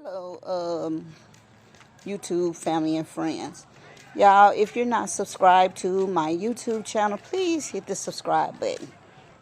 Hello, YouTube family and friends. Y'all, if you're not subscribed to my YouTube channel, please hit the subscribe button.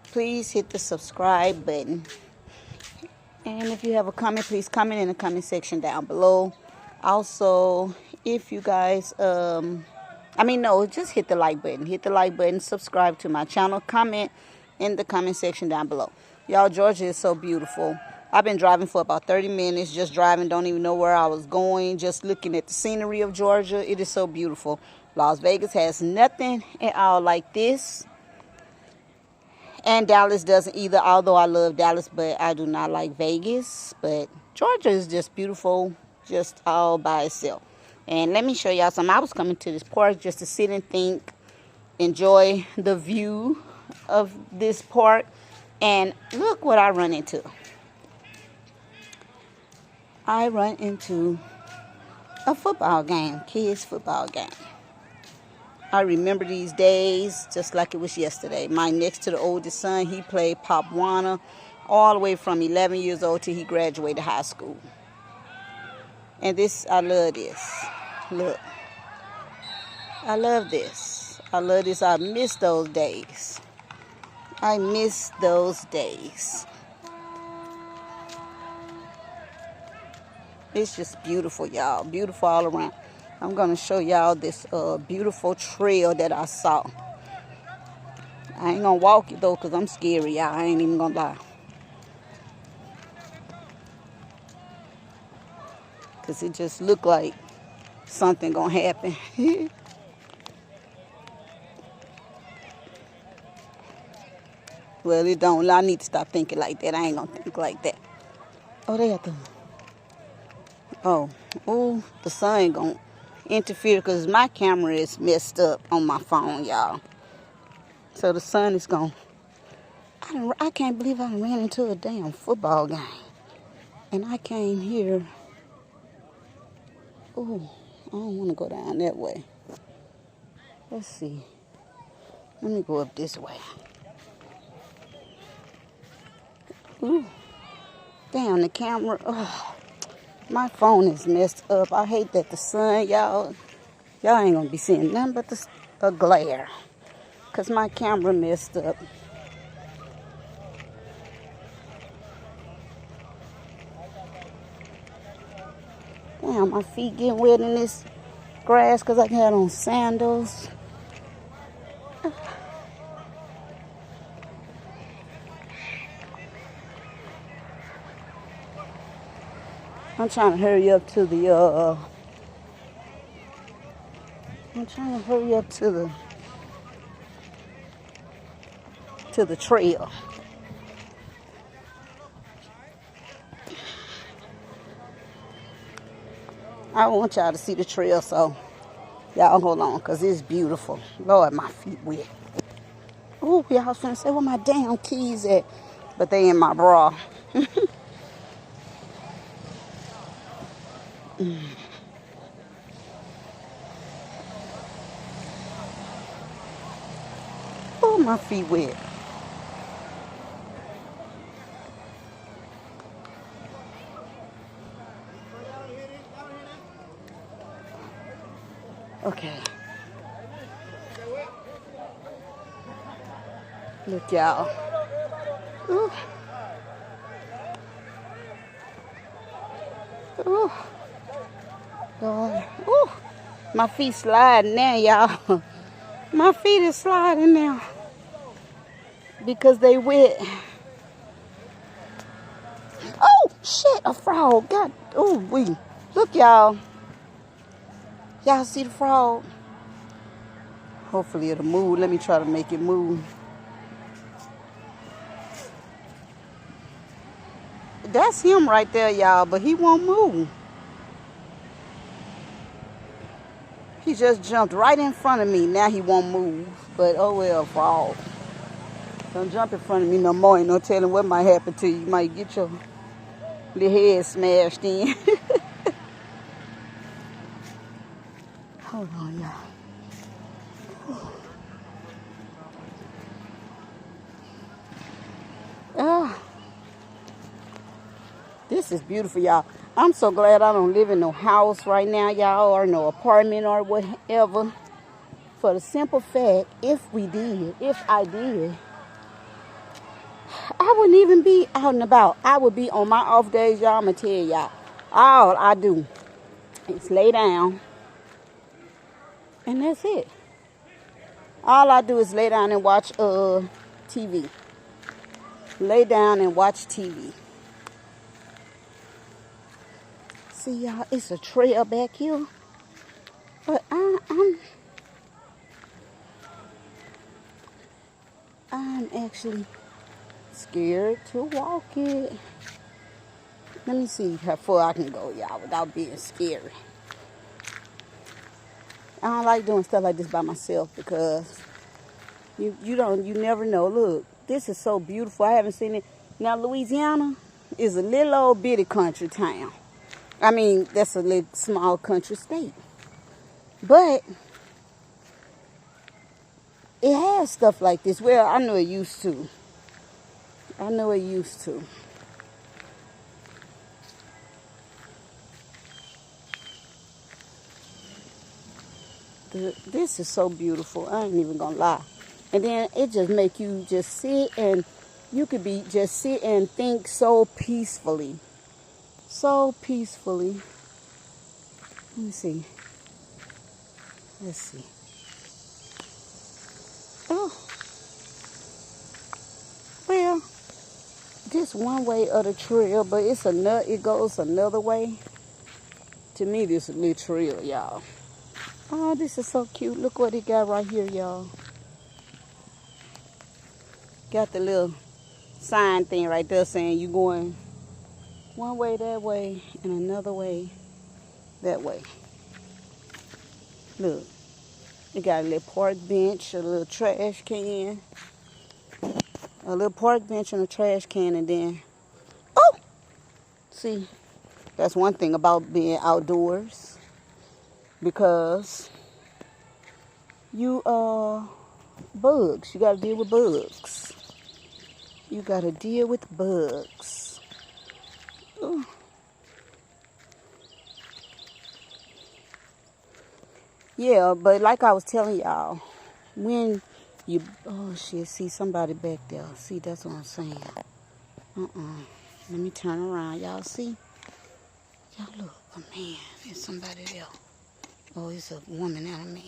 Please hit the subscribe button. And if you have a comment, please comment in the comment section down below. Also, if you guys, just hit the like button. Hit the like button, subscribe to my channel, comment in the comment section down below. Y'all, Georgia is so beautiful. I've been driving for about 30 minutes, just driving, don't even know where I was going, just looking at the scenery of Georgia. It is so beautiful. Las Vegas has nothing at all like this. And Dallas doesn't either, although I love Dallas, but I do not like Vegas. But Georgia is just beautiful, just all by itself. And let me show y'all something. I was coming to this park just to sit and think, enjoy the view of this park. And look what I run into. I run into a football game, kids' football game. I remember these days just like it was yesterday. My next to the oldest son, he played Pop Warner all the way from 11 years old till he graduated high school. And I love this. Look. I love this. I love this. I miss those days. I miss those days. It's just beautiful, y'all. Beautiful all around. I'm going to show y'all this beautiful trail that I saw. I ain't going to walk it, though, because I'm scary, y'all. I ain't even going to lie. Because it just looked like something going to happen. Well, it don't. I need to stop thinking like that. I ain't going to think like that. Oh, they have to. Oh, the sun ain't going to interfere because my camera is messed up on my phone, y'all. So the sun is going. I can't believe I ran into a damn football game. And I came here. Oh, I don't want to go down that way. Let's see. Let me go up this way. Ooh. Damn, the camera. Oh, my phone is messed up. I hate that the sun, y'all ain't going to be seeing nothing but the glare. Because my camera messed up. Damn, my feet getting wet in this grass because I had on sandals. I'm trying to hurry up to the, to the trail. I want y'all to see the trail, so y'all hold on, because it's beautiful. Lord, my feet wet. Ooh, y'all was finna say, where my damn keys at? But they in my bra. Oh, my feet wet. Okay. Look, y'all. Ooh. Ooh. Lord. Ooh. My feet sliding now, y'all. My feet is sliding now. Because they wet. Oh, shit, a frog. God, ooh, look, y'all. Y'all see the frog? Hopefully it'll move. Let me try to make it move. That's him right there, y'all, but he won't move. He just jumped right in front of me. Now he won't move. But oh well, frog. Don't jump in front of me no more. Ain't no telling what might happen to you. You might get your little head smashed in. Hold on, y'all. This is beautiful, y'all. I'm so glad I don't live in no house right now, y'all, or no apartment or whatever. For the simple fact, if I did, I wouldn't even be out and about. I would be on my off days, y'all. I'm going to tell y'all. All I do is lay down, and that's it. All I do is lay down and watch TV. Lay down and watch TV. See, y'all, it's a trail back here. But I'm actually scared to walk it. Let me see how far I can go, y'all, without being scary. I don't like doing stuff like this by myself because you never know. Look, this is so beautiful. I haven't seen it. Now, Louisiana is a little old bitty country town. I mean, that's a little small country state. But it has stuff like this. Well, I know it used to. This is so beautiful. I ain't even gonna lie. And then it just make you just sit, and you could just sit and think so peacefully. So peacefully. Let me see. Let's see. Oh. Well, just one way of the trail, but it goes another way. To me, this is a little trail, y'all. Oh, this is so cute. Look what he got right here, y'all. Got the little sign thing right there saying you going one way that way and another way that way. Look. It got a little park bench, a little trash can. A little park bench and a trash can, and then... Oh! See, that's one thing about being outdoors. Because bugs. You got to deal with bugs. You got to deal with bugs. Ooh. Yeah, but like I was telling y'all, when you... Oh, shit, see somebody back there. See, that's what I'm saying. Let me turn around. Y'all see? Y'all look. Oh, man, there's somebody there. Oh, it's a woman and a man.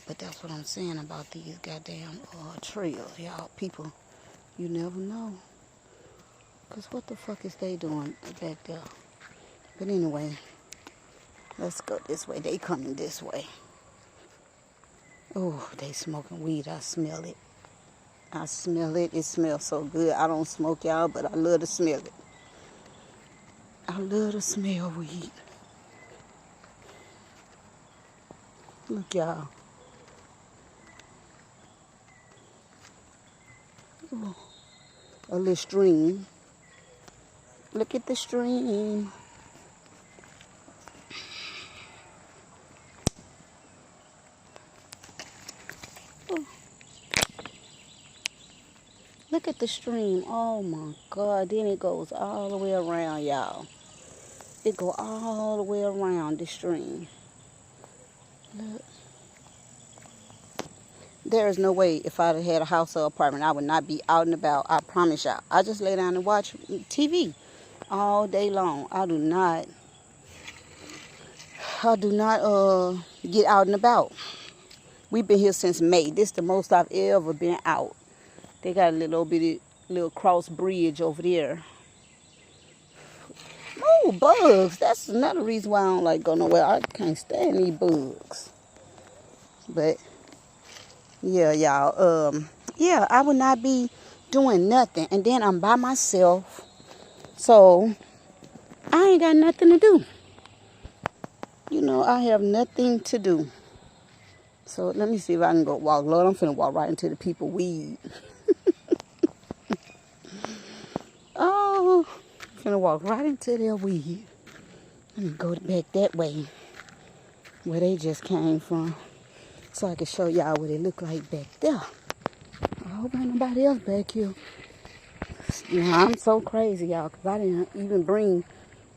But that's what I'm saying about these goddamn trails, y'all. People, you never know. Because what the fuck is they doing back there? But anyway, let's go this way. They coming this way. Oh, they smoking weed. I smell it. I smell it. It smells so good. I don't smoke, y'all, but I love to smell it. I love to smell weed. Look, y'all. Oh, a little stream. Look at the stream. Oh. Look at the stream. Oh my God. Then it goes all the way around, y'all. It go all the way around the stream. Look. There is no way if I'd had a house or apartment, I would not be out and about. I promise y'all. I just lay down and watch TV all day long. I do not get out and about. We've been here since May. This is the most I've ever been out. They got a little cross bridge over there. Oh, bugs. That's another reason why I don't like go nowhere. I can't stand these bugs. But yeah, y'all. Yeah, I would not be doing nothing. And then I'm by myself. So I ain't got nothing to do. You know, I have nothing to do. So let me see if I can go walk. Lord, I'm finna walk right into the people weed. Oh, I'm finna walk right into their weed. Let me go back that way where they just came from, so I can show y'all what it look like back there. I hope ain't nobody else back here. You know, I'm so crazy, y'all, because I didn't even bring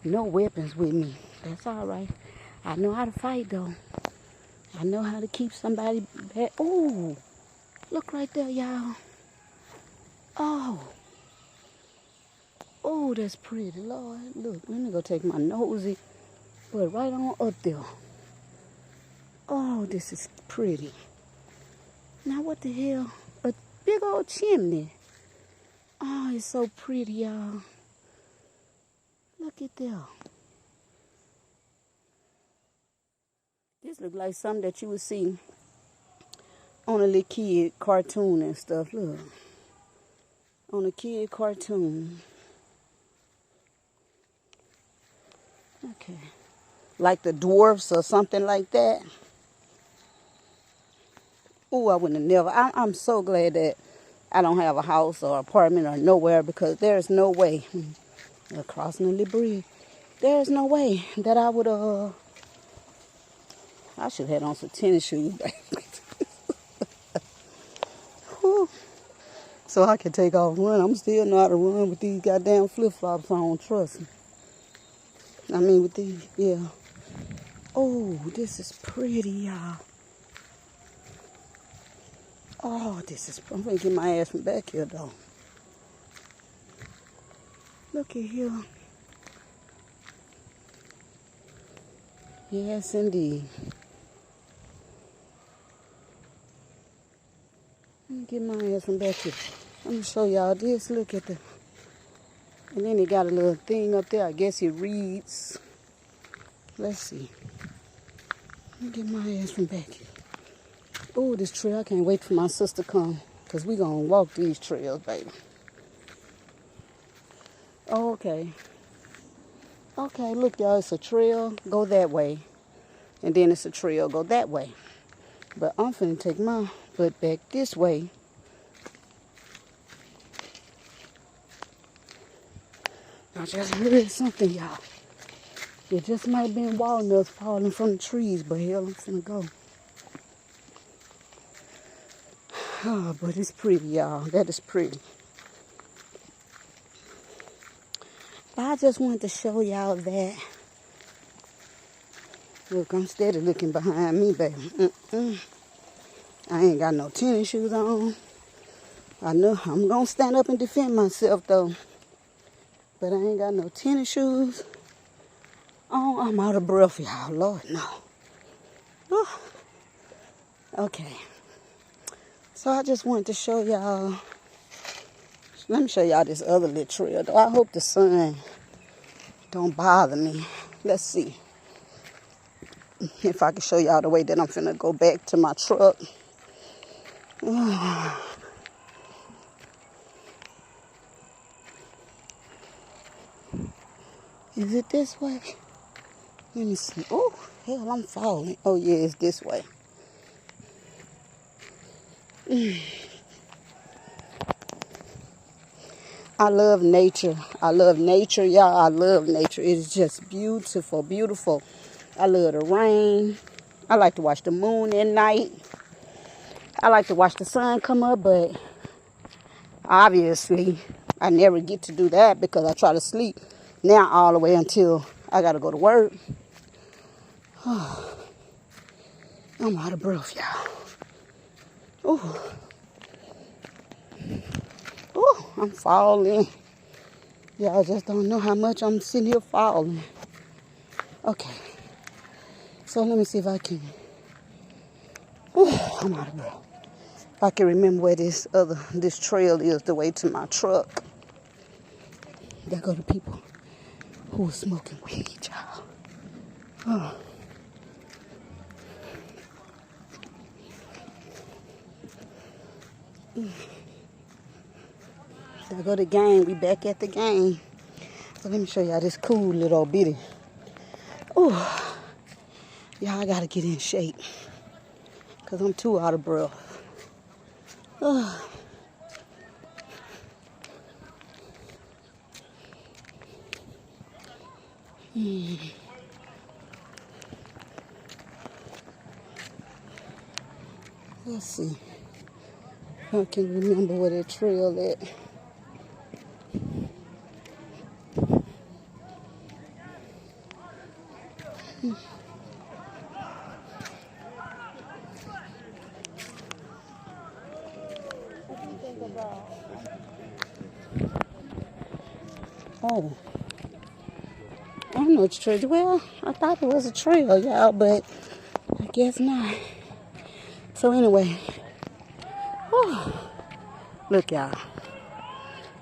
No weapons with me. That's all right. I know how to fight, though. I know how to keep somebody back. Oh, look right there, y'all. Oh. Oh, that's pretty, Lord. Look, let me go take my nosy. But right on up there. Oh, this is pretty. Now, what the hell? A big old chimney. Oh, it's so pretty, y'all. Look at that. This looks like something that you would see on a little kid cartoon and stuff. Look. On a kid cartoon. Okay. Like the dwarfs or something like that. Oh, I wouldn't have never. I'm so glad that I don't have a house or apartment or nowhere, because there's no way. Crossing the little bridge. There's no way that I would I should have had on some tennis shoes, baby. So I can take off and run. I'm still know how to run with these goddamn flip-flops on, trust me. I mean with these, yeah. Oh, this is pretty, y'all. Oh, this is, I'm gonna get my ass from back here, though. Look at here. Yes, indeed. Let me get my ass from back here. Let me show y'all this. Look at the, and then it got a little thing up there. I guess it reads. Let's see. Let me get my ass from back here. Oh, this trail. I can't wait for my sister to come, because we going to walk these trails, baby. Oh, okay. Okay, look, y'all. It's a trail. Go that way. And then it's a trail. Go that way. But I'm finna take my butt back this way. I just heard something, y'all. It just might have been walnuts falling from the trees, but hell, I'm finna go. Oh, but it's pretty, y'all. That is pretty. But I just wanted to show y'all that. Look, I'm steady looking behind me, baby. I ain't got no tennis shoes on. I know I'm gonna stand up and defend myself, though. But I ain't got no tennis shoes. Oh, I'm out of breath, y'all. Lord, no. Whew. Okay. So I just wanted to show y'all. Let me show y'all this other little trail, though. I hope the sun don't bother me. Let's see if I can show y'all the way that I'm finna go back to my truck. Is it this way? Let me see. Oh, hell, I'm falling. Oh, yeah, it's this way. I love nature. I love nature, y'all. I love nature. It is just beautiful, beautiful. I love the rain. I like to watch the moon at night. I like to watch the sun come up, but obviously I never get to do that because I try to sleep now all the way until I got to go to work. Oh, I'm out of breath, y'all. Oh, oh, I'm falling. Y'all just don't know how much I'm sitting here falling. Okay, so let me see if I can. Oh, I'm out of breath. If I can remember where this trail is, the way to my truck. There go the people who are smoking weed, y'all. Oh. There go the game. We back at the game. So let me show y'all this cool little bitty. Oh, y'all, I gotta get in shape because I'm too out of breath. Oh. Let's see. I can remember where that trail at. Oh, I don't know what trail. Well, I thought it was a trail, y'all, but I guess not. So anyway, look, y'all.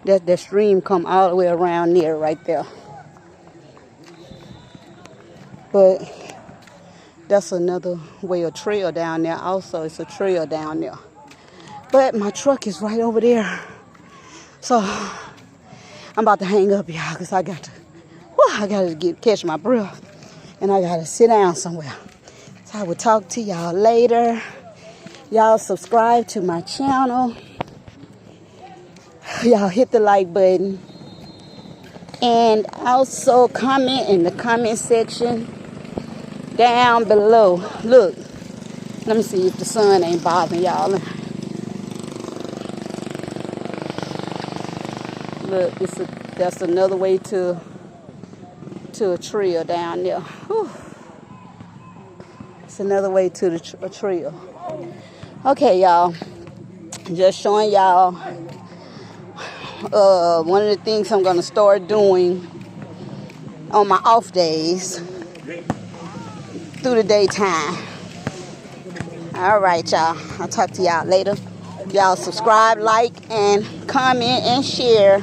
That stream come all the way around there, right there. But that's another way, a trail down there. Also, it's a trail down there. But my truck is right over there. So I'm about to hang up, y'all, because I got to catch my breath. And I got to sit down somewhere. So I will talk to y'all later. Y'all subscribe to my channel. Y'all hit the like button. And also comment in the comment section down below. Look, let me see if the sun ain't bothering y'all. Look, that's another way to a trail down there. Whew. It's another way to a trail. Okay, y'all. Just showing y'all one of the things I'm gonna start doing on my off days through the daytime. All right, y'all. I'll talk to y'all later. Y'all subscribe, like, and comment and share.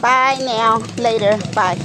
Bye now. Later. Bye.